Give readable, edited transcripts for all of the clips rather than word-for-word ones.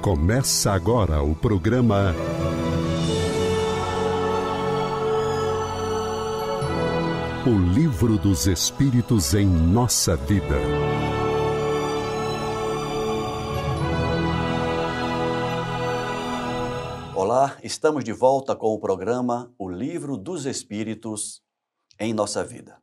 Começa agora o programa O Livro dos Espíritos em Nossa Vida. Olá, estamos de volta com o programa O Livro dos Espíritos em Nossa Vida.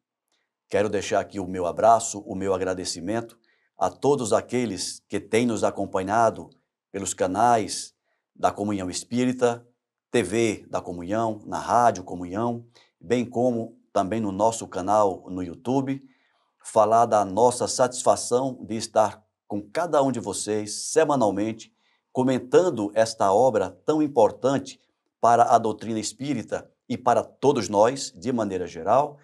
Quero deixar aqui o meu abraço, o meu agradecimento a todos aqueles que têm nos acompanhado pelos canais da Comunhão Espírita, TV da Comunhão, na Rádio Comunhão, bem como também no nosso canal no YouTube, falar da nossa satisfação de estar com cada um de vocês semanalmente, comentando esta obra tão importante para a doutrina espírita e para todos nós, de maneira geral,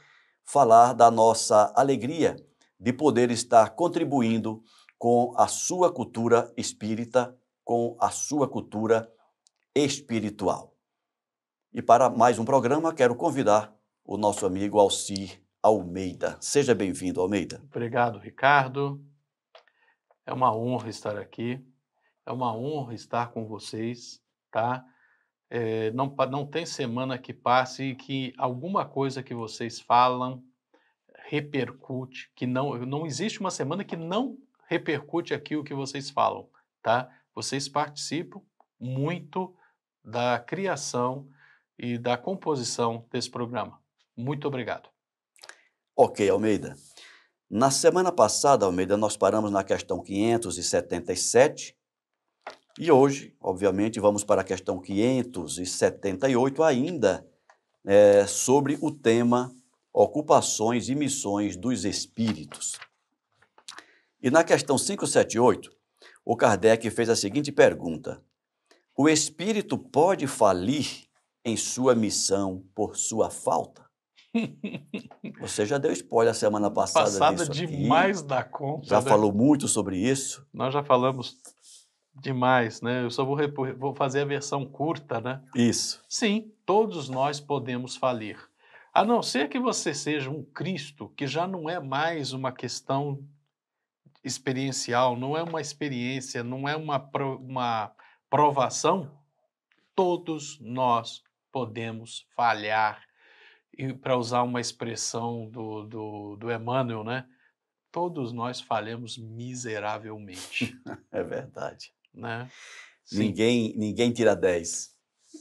falar da nossa alegria de poder estar contribuindo com a sua cultura espírita, com a sua cultura espiritual. E para mais um programa, quero convidar o nosso amigo Alcir Almeida. Seja bem-vindo, Almeida. Obrigado, Ricardo. É uma honra estar aqui. É uma honra estar com vocês, tá? Não tem semana que passe e que alguma coisa que vocês falam repercute, que não existe uma semana que não repercute aquilo que vocês falam, tá? Vocês participam muito da criação e da composição desse programa. Muito obrigado. Ok, Almeida. Na semana passada, Almeida, nós paramos na questão 577 e hoje, obviamente, vamos para a questão 578 ainda sobre o tema Ocupações e Missões dos Espíritos. E na questão 578, o Kardec fez a seguinte pergunta: o espírito pode falir em sua missão por sua falta? Você já deu spoiler a semana passada disso demais aqui. da conta. Já falou muito sobre isso. Nós já falamos demais, né? Eu só vou fazer a versão curta, né? Isso. Sim, todos nós podemos falir. A não ser que você seja um Cristo, que já não é mais uma questão experiencial, não é uma experiência, não é uma provação, todos nós podemos falhar. E para usar uma expressão do Emmanuel, né? Todos nós falhamos miseravelmente. É verdade. Né? Sim. Ninguém tira 10.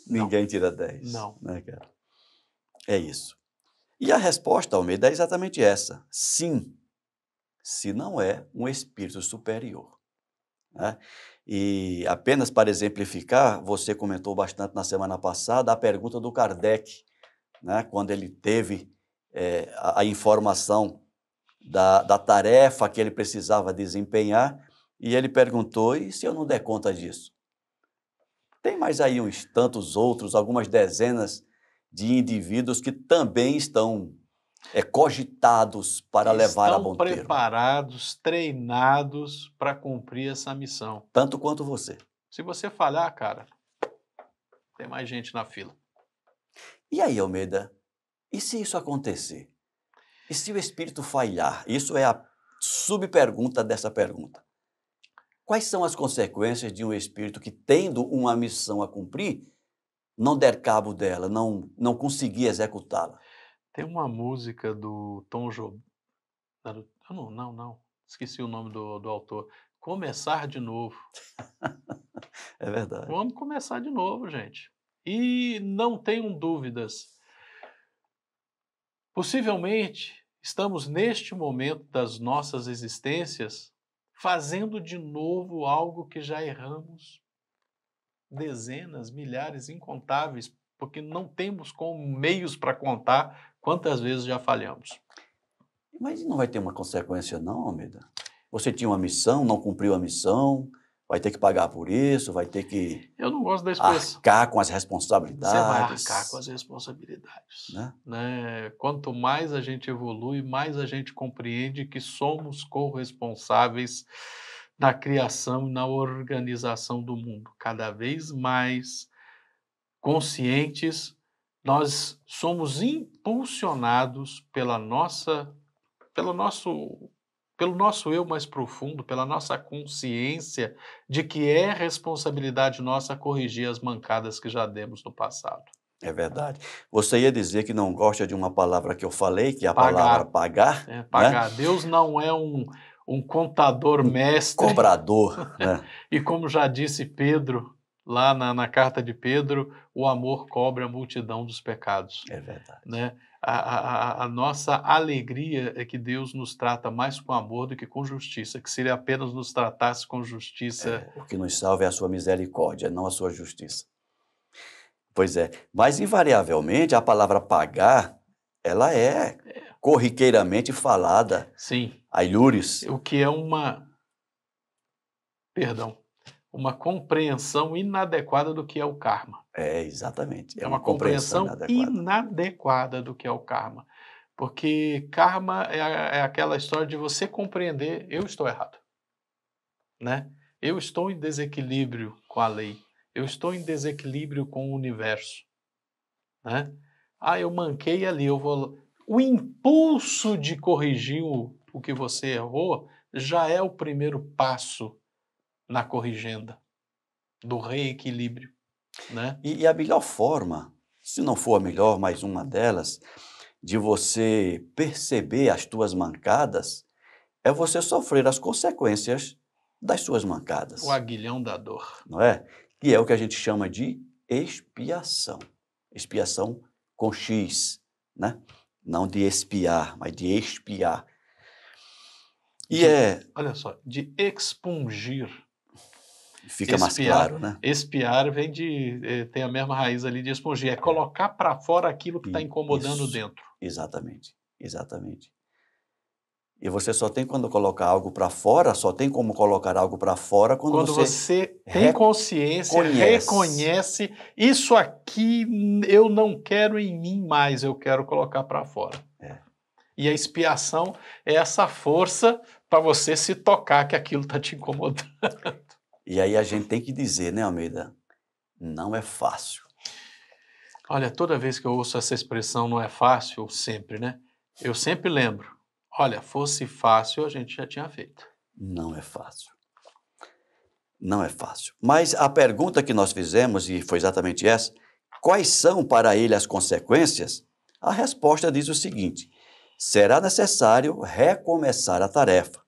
Não. Ninguém tira 10. Não. Né, cara? É isso. E a resposta, Almeida, é exatamente essa. Sim, se não é um espírito superior. Né? E apenas para exemplificar, você comentou bastante na semana passada a pergunta do Kardec, né? Quando ele teve a informação da tarefa que ele precisava desempenhar, e ele perguntou: e se eu não der conta disso? Tem mais aí uns tantos outros, algumas dezenas de indivíduos que também estão cogitados para levar a bom termo. Estão preparados, treinados para cumprir essa missão. Tanto quanto você. Se você falhar, cara, tem mais gente na fila. E aí, Almeida, e se isso acontecer? E se o espírito falhar? Isso é a subpergunta dessa pergunta. Quais são as consequências de um espírito que, tendo uma missão a cumprir, não der cabo dela, não conseguir executá-la? Tem uma música do Tom Jobim. Não. Esqueci o nome do autor. Começar de novo. É verdade. Vamos começar de novo, gente. E não tenham dúvidas. Possivelmente, estamos neste momento das nossas existências fazendo de novo algo que já erramos dezenas, milhares, incontáveis, porque não temos meios para contar quantas vezes já falhamos. Mas não vai ter uma consequência não, Almeida? Você tinha uma missão, não cumpriu a missão, vai ter que pagar por isso, vai ter que Eu não gosto da expressão. Arcar com as responsabilidades. Você vai arcar com as responsabilidades. Né? Quanto mais a gente evolui, mais a gente compreende que somos corresponsáveis na criação e na organização do mundo. Cada vez mais conscientes, nós somos impulsionados pelo nosso pelo nosso eu mais profundo, pela nossa consciência de que é responsabilidade nossa corrigir as mancadas que já demos no passado. É verdade. Você ia dizer que não gosta de uma palavra que eu falei, que é a palavra Pagar, pagar, né? pagar. Deus não é um contador Um mestre, cobrador, né? e como já disse Pedro, lá na carta de Pedro, o amor cobre a multidão dos pecados. É verdade. Né? A nossa alegria é que Deus nos trata mais com amor do que com justiça, que se Ele apenas nos tratasse com justiça... O que nos salva é a sua misericórdia, não a sua justiça. Pois é. Mas, invariavelmente, a palavra pagar, ela é corriqueiramente falada, Sim, ailures. o que é uma compreensão inadequada do que é o karma. É, exatamente. É É uma uma compreensão compreensão inadequada. inadequada do que é o karma. Porque karma é aquela história de você compreender, eu estou errado, né? Eu estou em desequilíbrio com a lei, eu estou em desequilíbrio com o universo, né? Ah, eu manquei ali, eu vou... O impulso de corrigir o que você errou já é o primeiro passo na corrigenda, do reequilíbrio, né? E a melhor forma, se não for a melhor, mas uma delas, de você perceber as tuas mancadas, é você sofrer as consequências das suas mancadas, O aguilhão da dor. não é? Que é o que a gente chama de expiação. Expiação com X, né? Não de espiar, mas de expiar. Olha só, de expungir. Fica mais claro, né? Espiar vem tem a mesma raiz ali de expungir, é colocar para fora aquilo que está incomodando Isso, dentro. exatamente, exatamente. E você só tem quando colocar algo para fora, só tem como colocar algo para fora quando você tem consciência, reconhece, isso aqui eu não quero em mim mais, eu quero colocar para fora. E a expiação é essa força para você se tocar que aquilo está te incomodando. E aí a gente tem que dizer, né, Almeida? Não é fácil. Olha, toda vez que eu ouço essa expressão não é fácil, sempre, né? Eu sempre lembro, olha, fosse fácil a gente já tinha feito. Não é fácil. Não é fácil. Mas a pergunta que nós fizemos, e foi exatamente essa, quais são para ele as consequências? A resposta diz o seguinte: será necessário recomeçar a tarefa.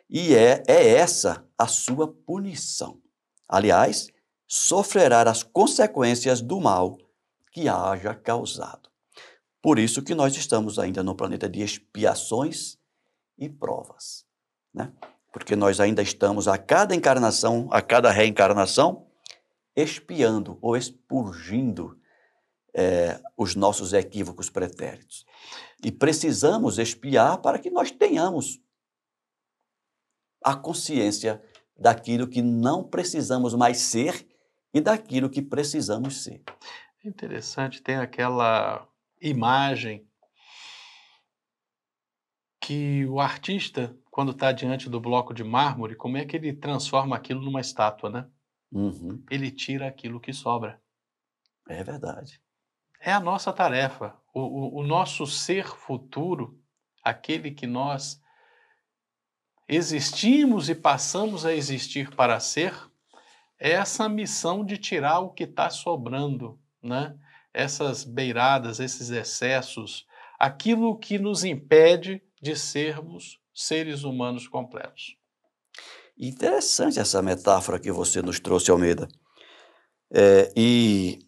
E é essa a sua punição. Aliás, sofrerá as consequências do mal que haja causado. Por isso que nós estamos ainda no planeta de expiações e provas, né? Porque nós ainda estamos a cada encarnação, a cada reencarnação, expiando ou expurgindo os nossos equívocos pretéritos. E precisamos expiar para que nós tenhamos a consciência daquilo que não precisamos mais ser e daquilo que precisamos ser. Interessante, tem aquela imagem que o artista, quando está diante do bloco de mármore, como é que ele transforma aquilo numa estátua, né? Uhum. Ele tira aquilo que sobra. É verdade. É a nossa tarefa. O nosso ser futuro, aquele que nós existimos e passamos a existir para ser, é essa missão de tirar o que está sobrando, né? Essas beiradas, esses excessos, aquilo que nos impede de sermos seres humanos completos. Interessante essa metáfora que você nos trouxe, Almeida. E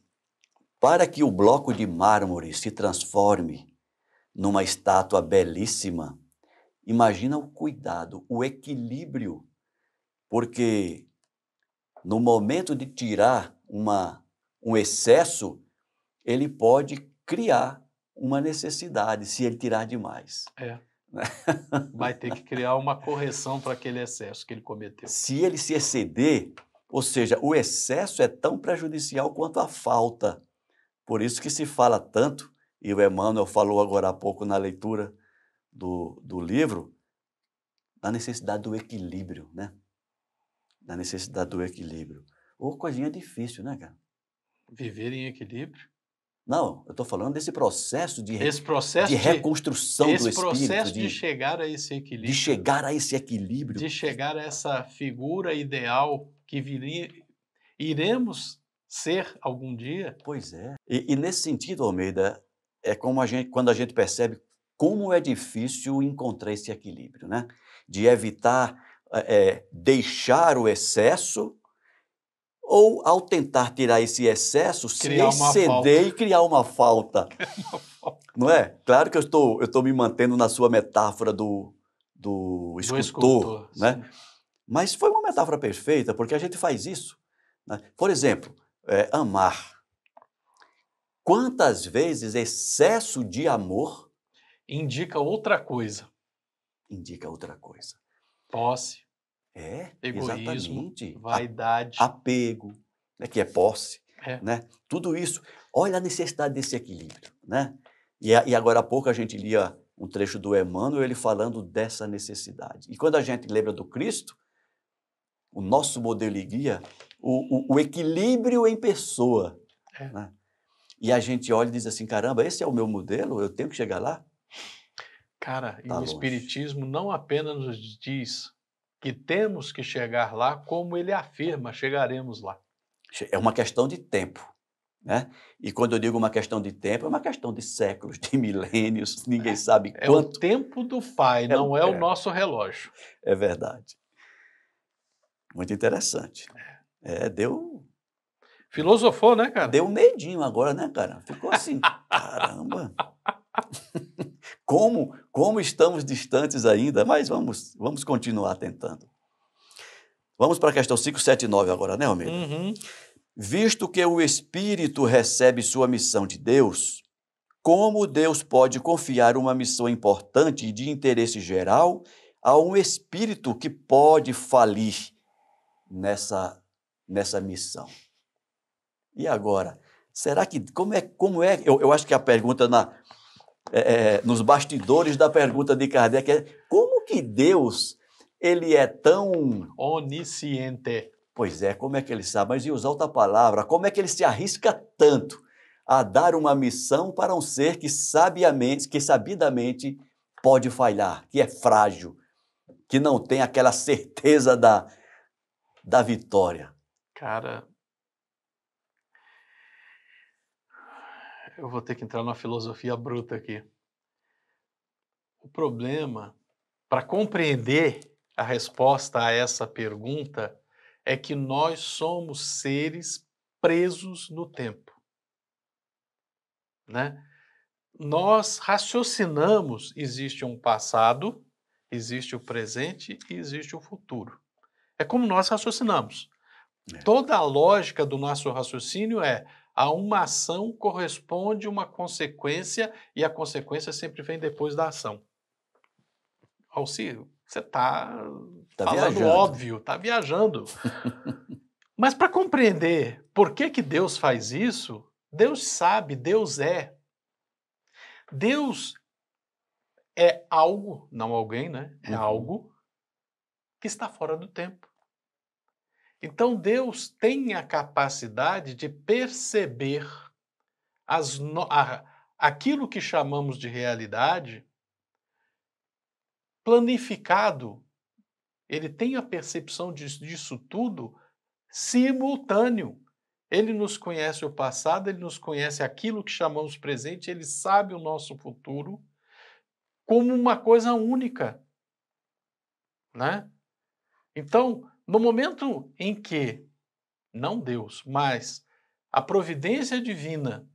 para que o bloco de mármore se transforme numa estátua belíssima, imagina o cuidado, o equilíbrio, porque no momento de tirar um excesso, ele pode criar uma necessidade, se ele tirar demais. Vai ter que criar uma correção para aquele excesso que ele cometeu. Se ele se exceder, ou seja, o excesso é tão prejudicial quanto a falta. Por isso que se fala tanto, e o Emmanuel falou agora há pouco na leitura do livro, da necessidade do equilíbrio, né? Da necessidade do equilíbrio. Ou coisinha difícil, né, cara? Viver em equilíbrio. Não, eu estou falando desse processo de Esse processo de reconstrução do esse espírito, processo de de chegar a esse de equilíbrio, chegar a esse equilíbrio. de chegar a essa figura ideal que iremos ser algum dia. Pois é. E nesse sentido, Almeida, é como quando a gente percebe como é difícil encontrar esse equilíbrio, né? De evitar deixar o excesso, ou ao tentar tirar esse excesso, se Criar uma exceder falta. e criar uma falta. Não é? Claro que eu estou me mantendo na sua metáfora do escultor, né? sim. Mas foi uma metáfora perfeita, porque a gente faz isso, né? Por exemplo, amar. Quantas vezes excesso de amor Indica outra coisa. indica outra coisa? Posse, exatamente. egoísmo, vaidade. Apego, né, que é posse, É. né? Tudo isso. Olha a necessidade desse equilíbrio, né? E agora há pouco a gente lia um trecho do Emmanuel, ele falando dessa necessidade. E quando a gente lembra do Cristo, o nosso modelo e guia, o equilíbrio em pessoa, né? E a gente olha e diz assim, caramba, esse é o meu modelo? Eu tenho que chegar lá? Cara, e Tá o longe. Espiritismo não apenas nos diz que temos que chegar lá, como ele afirma, chegaremos lá. É uma questão de tempo, né? E quando eu digo uma questão de tempo, é uma questão de séculos, de milênios, ninguém sabe É o quanto. tempo do Pai, não é o nosso relógio. É verdade. Muito interessante. Deu Filosofou, né, cara? um medinho agora, né, cara? Ficou assim, caramba. Como estamos distantes ainda, mas vamos continuar tentando. Vamos para a questão 579 agora, né, Almeida? Uhum. Visto que o Espírito recebe sua missão de Deus, como Deus pode confiar uma missão importante e de interesse geral a um Espírito que pode falir nessa missão? E agora? Será que, como é, eu acho que a pergunta nos bastidores da pergunta de Kardec é, como que Deus, ele é tão... Onisciente. Pois é, como é que ele sabe? Mas ia usar outra palavra, como é que ele se arrisca tanto a dar uma missão para um ser que sabidamente pode falhar, que é frágil, que não tem aquela certeza da vitória? Cara, eu vou ter que entrar numa filosofia bruta aqui. O problema, para compreender a resposta a essa pergunta, é que nós somos seres presos no tempo, né? Nós raciocinamos, existe um passado, existe o presente e existe o futuro. É como nós raciocinamos. Toda a lógica do nosso raciocínio é a uma ação corresponde uma consequência e a consequência sempre vem depois da ação. Alcir, você está falando viajando. óbvio, está viajando. Mas para compreender por que Deus faz isso, Deus sabe, Deus é. Deus é algo, não alguém, né? É algo que está fora do tempo. Então Deus tem a capacidade de perceber aquilo que chamamos de realidade planificado. Ele tem a percepção disso tudo simultâneo. Ele nos conhece o passado, ele nos conhece aquilo que chamamos presente, ele sabe o nosso futuro como uma coisa única, né? Então, no momento em que, não Deus, mas a providência divina,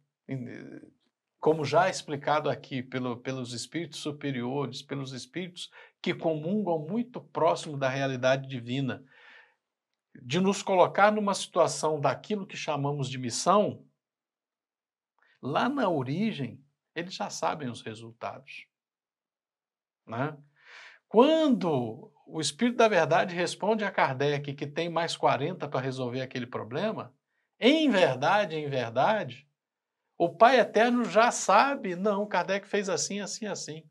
como já explicado aqui pelos espíritos superiores, pelos espíritos que comungam muito próximo da realidade divina, de nos colocar numa situação daquilo que chamamos de missão, lá na origem, eles já sabem os resultados, né? Quando o Espírito da Verdade responde a Kardec que tem mais 40 para resolver aquele problema, em verdade, o Pai Eterno já sabe, não, Kardec fez assim, assim, assim.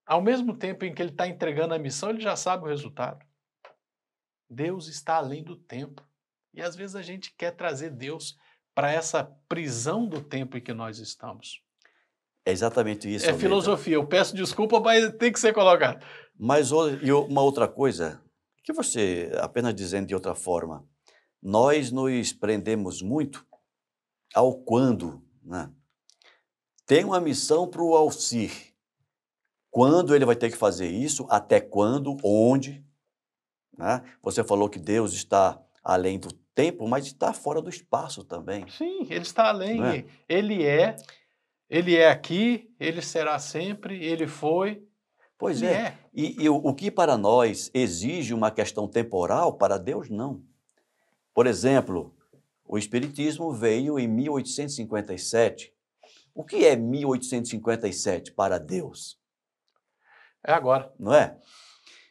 Ao mesmo tempo em que ele está entregando a missão, ele já sabe o resultado. Deus está além do tempo. E às vezes a gente quer trazer Deus para essa prisão do tempo em que nós estamos. É exatamente isso, É Almeida. filosofia, eu peço desculpa, mas tem que ser colocado. Mas uma outra coisa, que você, apenas dizendo de outra forma, nós nos prendemos muito ao quando, né? Tem uma missão para o Alcir. Quando ele vai ter que fazer isso, até quando, onde, né? Você falou que Deus está além do tempo, mas está fora do espaço também, Sim, ele está além. não é? Ele é aqui, ele será sempre, ele foi, Pois ele é, é. e o que para nós exige uma questão temporal, para Deus não. Por exemplo, o Espiritismo veio em 1857. O que é 1857 para Deus? É agora. Não é?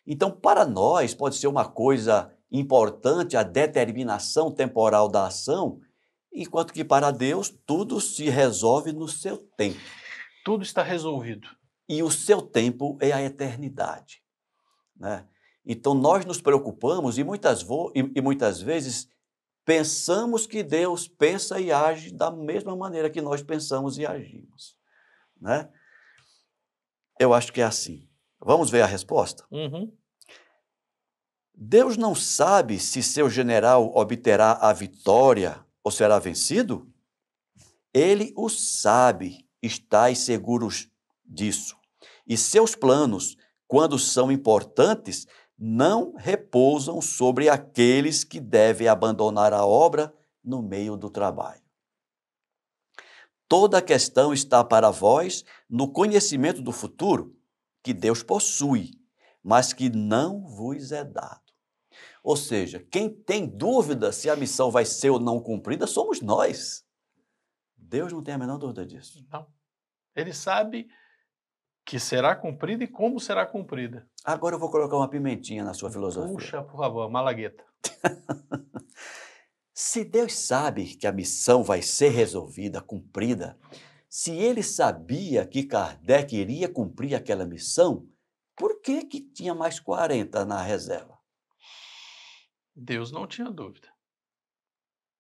Então, para nós, pode ser uma coisa importante a determinação temporal da ação, enquanto que para Deus tudo se resolve no seu tempo. Tudo está resolvido. E o seu tempo é a eternidade, né? Então, nós nos preocupamos e muitas vezes pensamos que Deus pensa e age da mesma maneira que nós pensamos e agimos, né? Eu acho que é assim. Vamos ver a resposta? Uhum. Deus não sabe se seu general obterá a vitória ou será vencido? Ele o sabe, estais seguros disso. E seus planos, quando são importantes, não repousam sobre aqueles que devem abandonar a obra no meio do trabalho. Toda a questão está para vós no conhecimento do futuro que Deus possui, mas que não vos é dado. Ou seja, quem tem dúvida se a missão vai ser ou não cumprida somos nós. Deus não tem a menor dúvida disso. Não. Ele sabe que será cumprida e como será cumprida. Agora eu vou colocar uma pimentinha na sua filosofia. Puxa, por favor, malagueta. Se Deus sabe que a missão vai ser resolvida, cumprida, se ele sabia que Kardec iria cumprir aquela missão, por que que tinha mais 40 na reserva? Deus não tinha dúvida.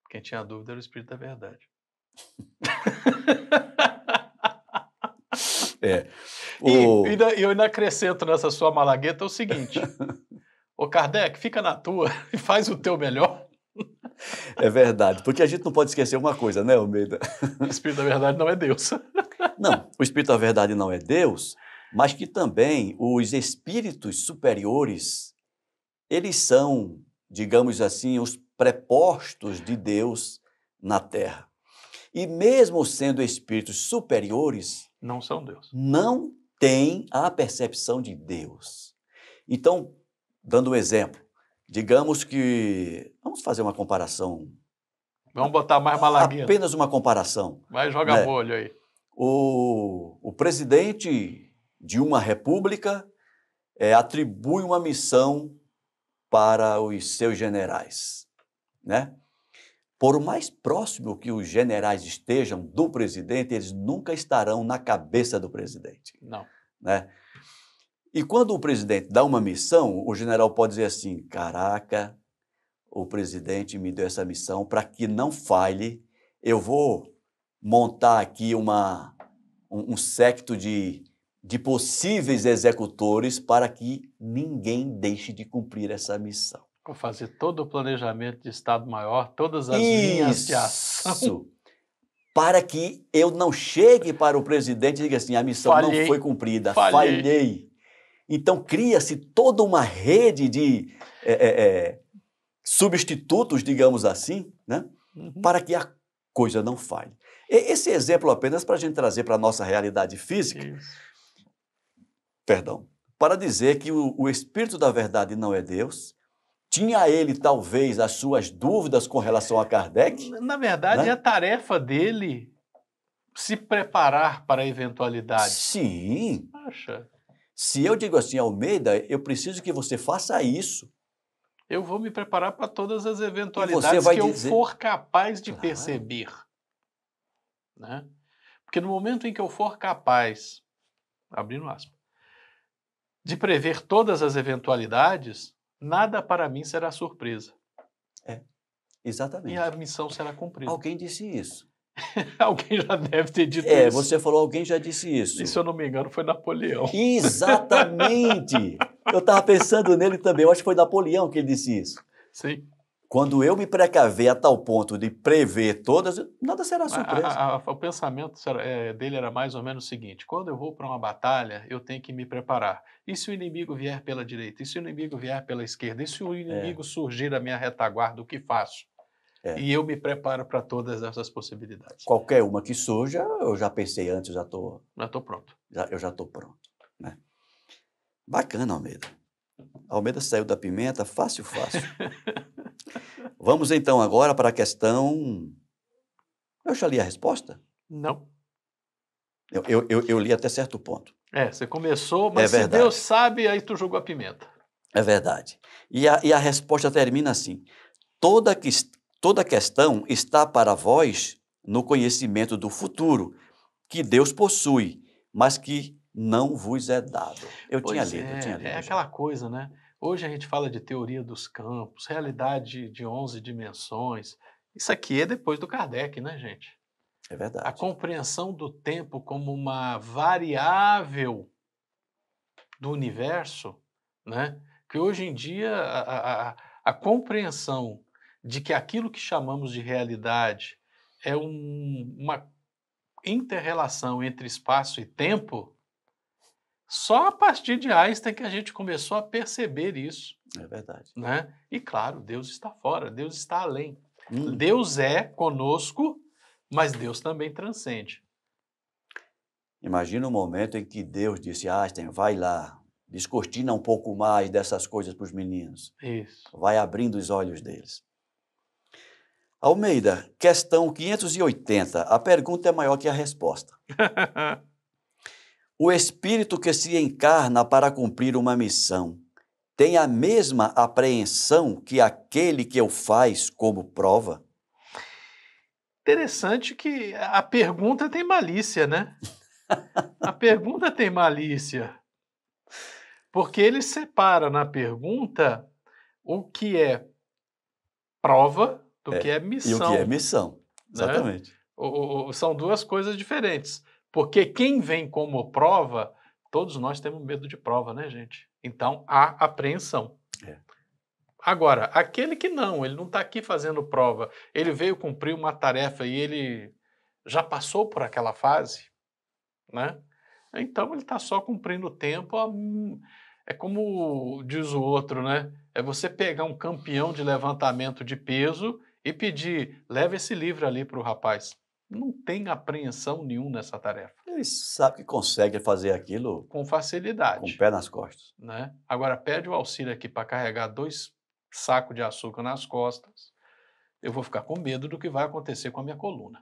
Quem tinha dúvida era o Espírito da Verdade. E eu ainda acrescento nessa sua malagueta o seguinte: ô Kardec, fica na tua e faz o teu melhor. É verdade, porque a gente não pode esquecer uma coisa, né, Almeida? O Espírito da Verdade não é Deus. Não, o Espírito da Verdade não é Deus, mas que também os espíritos superiores, eles são, digamos assim, os prepostos de Deus na Terra. E mesmo sendo espíritos superiores, Não são Deus. não têm a percepção de Deus. Então, dando um exemplo, digamos que... Vamos fazer uma comparação. Vamos botar mais malagueta. Apenas uma comparação. Vai jogar né? bolho aí. O presidente de uma república atribui uma missão para os seus generais, né? Por mais próximo que os generais estejam do presidente, eles nunca estarão na cabeça do presidente. Não. Né? E quando o presidente dá uma missão, o general pode dizer assim, caraca, o presidente me deu essa missão para que não falhe, eu vou montar aqui um séquito de possíveis executores para que ninguém deixe de cumprir essa missão. Vou fazer todo o planejamento de Estado-Maior, todas as linhas de ação. Isso! Para que eu não chegue para o presidente e diga assim, a missão não foi cumprida, falhei. Então cria-se toda uma rede de substitutos, digamos assim, né? Para que a coisa não falhe. Esse exemplo apenas para a gente trazer para a nossa realidade física, perdão, para dizer que o Espírito da Verdade não é Deus. Tinha ele, talvez, as suas dúvidas com relação a Kardec? Na verdade, né? é a tarefa dele se preparar para a eventualidade. Sim. Acha? Se eu digo assim, Almeida, eu preciso que você faça isso. Eu vou me preparar para todas as eventualidades que eu for capaz de Claro. perceber. Né? Porque no momento em que eu for capaz, abrindo aspas, de prever todas as eventualidades, nada para mim será surpresa. e Exatamente. a missão será cumprida. Alguém disse isso. Alguém já deve ter dito É, isso. você falou, alguém já disse E isso. se eu não me engano, foi Napoleão. Exatamente! Eu estava pensando nele também, eu acho que foi Napoleão que ele disse isso. Sim. Quando eu me precaver a tal ponto de prever todas, nada será surpresa. O pensamento dele era mais ou menos o seguinte: quando eu vou para uma batalha, eu tenho que me preparar. E se o inimigo vier pela direita? E se o inimigo vier pela esquerda? E se o inimigo surgir da minha retaguarda, o que faço? É. E eu me preparo para todas essas possibilidades. Qualquer uma que surja, eu já pensei antes, eu Já estou pronto. já estou pronto. Né? Bacana, Almeida. Almeida saiu da pimenta fácil, fácil. Vamos então agora para a questão... Eu já li a resposta? Não. Eu li até certo ponto. Você começou, mas É se verdade. Deus sabe, aí tu jogou a pimenta. É verdade. E a resposta termina assim: toda questão está para vós no conhecimento do futuro, que Deus possui, mas que não vos é dado. Eu tinha lido É já. aquela coisa, né? Hoje a gente fala de teoria dos campos, realidade de 11 dimensões. Isso aqui é depois do Kardec, né, gente? É A verdade. compreensão do tempo como uma variável do universo, né? Que hoje em dia a compreensão de que aquilo que chamamos de realidade é uma inter-relação entre espaço e tempo, só a partir de Einstein que a gente começou a perceber isso, É verdade. né? E claro, Deus está fora, Deus está além. Hum. Deus é conosco, mas Deus também transcende. Imagina o momento em que Deus disse: Einstein, vai lá, descortina um pouco mais dessas coisas para os meninos. Isso. Vai abrindo os olhos deles. Almeida, questão 580. A pergunta é maior que a resposta. O espírito que se encarna para cumprir uma missão tem a mesma apreensão que aquele que o faz como prova? Interessante que a pergunta tem malícia, né? A pergunta tem malícia. Porque ele separa na pergunta o que é prova do que é missão. E o que é missão? Né? Exatamente. São duas coisas diferentes. Porque quem vem como prova, todos nós temos medo de prova, né, gente? Então, há apreensão. É. Agora, aquele que não, ele não está aqui fazendo prova, ele veio cumprir uma tarefa e ele já passou por aquela fase, né? Então, ele está só cumprindo o tempo. É como diz o outro, né? É você pegar um campeão de levantamento de peso e pedir, leva esse livro ali para o rapaz. Não tem apreensão nenhuma nessa tarefa. Ele sabe que consegue fazer aquilo Com com facilidade. o pé nas costas. Né? Agora, pede o auxílio aqui para carregar 2 sacos de açúcar nas costas, eu vou ficar com medo do que vai acontecer com a minha coluna.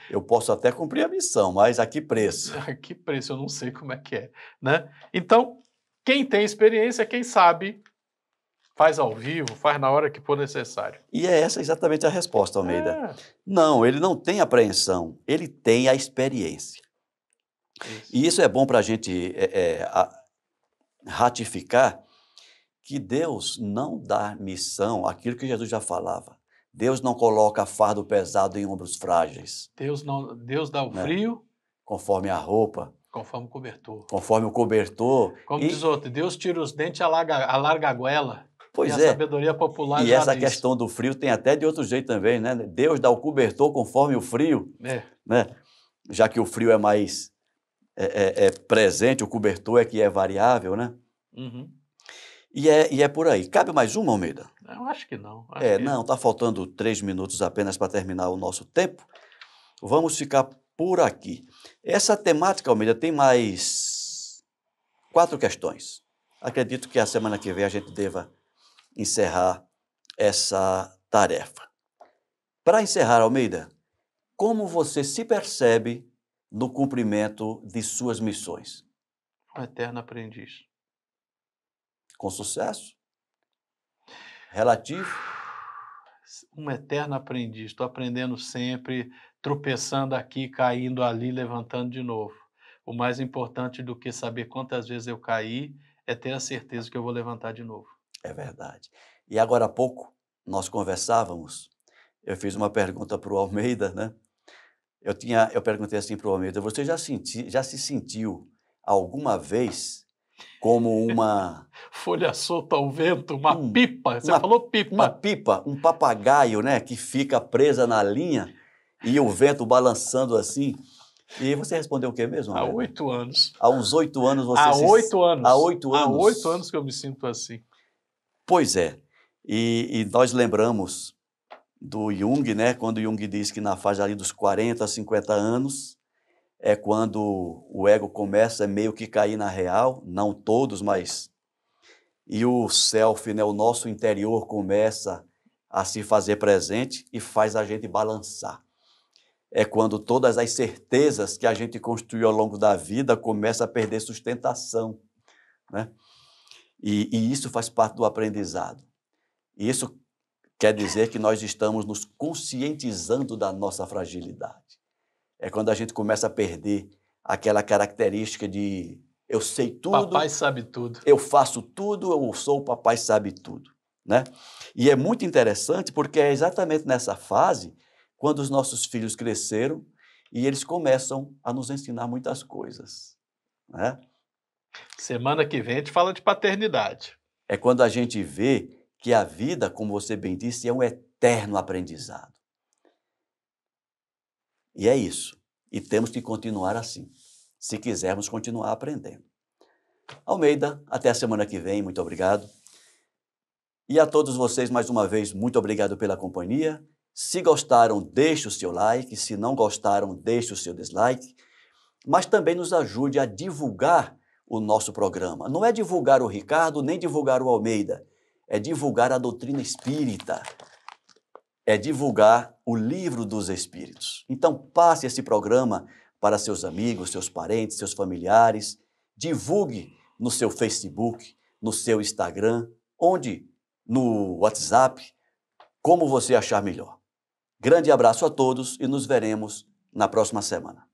Eu posso até cumprir a missão, mas a que preço? A que preço? Eu não sei como é que é. Né? Então, quem tem experiência, quem sabe, faz ao vivo, faz na hora que for necessário. E é essa exatamente a resposta, Almeida. É. Não, ele não tem apreensão, ele tem a experiência. Isso. E isso é bom para a gente ratificar que Deus não dá missão, aquilo que Jesus já falava. Deus não coloca fardo pesado em ombros frágeis. Deus dá o frio conforme a roupa, conforme o cobertor. conforme o cobertor. Como diz outro, Deus tira os dentes e alarga a goela. Pois e a sabedoria popular e já essa diz. questão do frio tem até de outro jeito também, né? Deus dá o cobertor conforme o frio, né? Já que o frio é mais presente, o cobertor é que é variável, né? Uhum. E é por aí. Cabe mais uma, Almeida? Eu acho que não. Não, está faltando 3 minutos apenas para terminar o nosso tempo. Vamos ficar por aqui. Essa temática, Almeida, tem mais 4 questões. Acredito que a semana que vem a gente deva encerrar essa tarefa. Para encerrar, Almeida, como você se percebe no cumprimento de suas missões? Um eterno aprendiz. Com sucesso? Relativo? Um eterno aprendiz. Estou aprendendo sempre, tropeçando aqui, caindo ali, levantando de novo. O mais importante do que saber quantas vezes eu caí é ter a certeza que eu vou levantar de novo. É verdade. E agora há pouco, nós conversávamos, eu fiz uma pergunta para o Almeida, né? Eu perguntei assim para o Almeida, você já se sentiu alguma vez como Folha solta ao vento, uma um, pipa. Você uma, falou uma pipa. pipa, um papagaio, né, que fica presa na linha e o vento balançando assim? E você respondeu o quê mesmo, Há Almeida? 8 anos. Há uns 8 anos você Há 8 anos. Há 8 Há anos. 8 anos que eu me sinto assim. Pois é. E nós lembramos do Jung, né? Quando Jung diz que na faixa ali dos 40 a 50 anos é quando o ego começa a meio que cair na real, não todos, mas... E o self, né? O nosso interior começa a se fazer presente e faz a gente balançar. É quando todas as certezas que a gente construiu ao longo da vida começam a perder sustentação, né? E isso faz parte do aprendizado. Isso quer dizer que nós estamos nos conscientizando da nossa fragilidade. É quando a gente começa a perder aquela característica de eu sei tudo, Papai sabe tudo. eu faço tudo, eu sou o papai sabe tudo, né? E é muito interessante porque é exatamente nessa fase quando os nossos filhos cresceram e eles começam a nos ensinar muitas coisas, né? Semana que vem a gente fala de paternidade. É quando a gente vê que a vida, como você bem disse, é um eterno aprendizado. E é isso. E temos que continuar assim, se quisermos continuar aprendendo. Almeida, até a semana que vem, muito obrigado. E a todos vocês, mais uma vez, muito obrigado pela companhia. Se gostaram, deixe o seu like. Se não gostaram, deixe o seu dislike. Mas também nos ajude a divulgar o nosso programa. Não é divulgar o Ricardo, nem divulgar o Almeida. É divulgar a doutrina espírita, é divulgar o livro dos Espíritos. Então, passe esse programa para seus amigos, seus parentes, seus familiares, divulgue no seu Facebook, no seu Instagram, no WhatsApp, como você achar melhor. Grande abraço a todos e nos veremos na próxima semana.